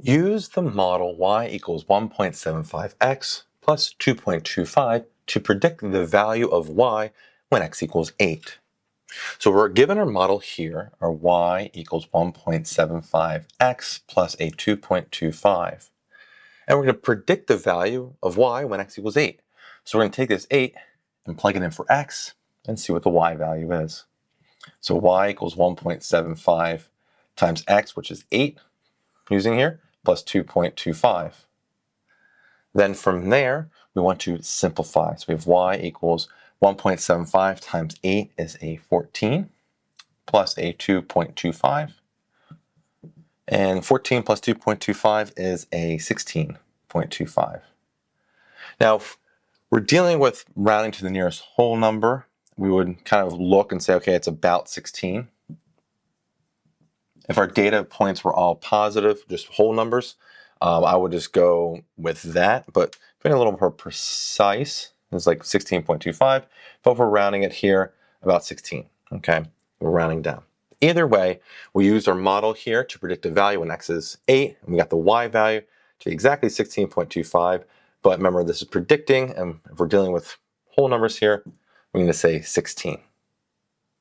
Use the model y equals 1.75x plus 2.25 to predict the value of y when x equals 8. So we're given our model here, our y equals 1.75x plus a 2.25. And we're going to predict the value of y when x equals 8. So we're going to take this 8 and plug it in for x and see what the y value is. So y equals 1.75 times x, which is 8, using here, plus 2.25. Then from there, we want to simplify. So we have y equals 1.75 times 8 is a 14, plus a 2.25. And 14 plus 2.25 is a 16.25. Now, if we're dealing with rounding to the nearest whole number, we would kind of look and say, okay, it's about 16. If our data points were all positive, just whole numbers, I would just go with that. But being a little more precise, it's like 16.25. But we're rounding it here, about 16. Okay, we're rounding down. Either way, we used our model here to predict the value when x is 8, and we got the y value to be exactly 16.25. But remember, this is predicting, and if we're dealing with whole numbers here, we're going to say 16.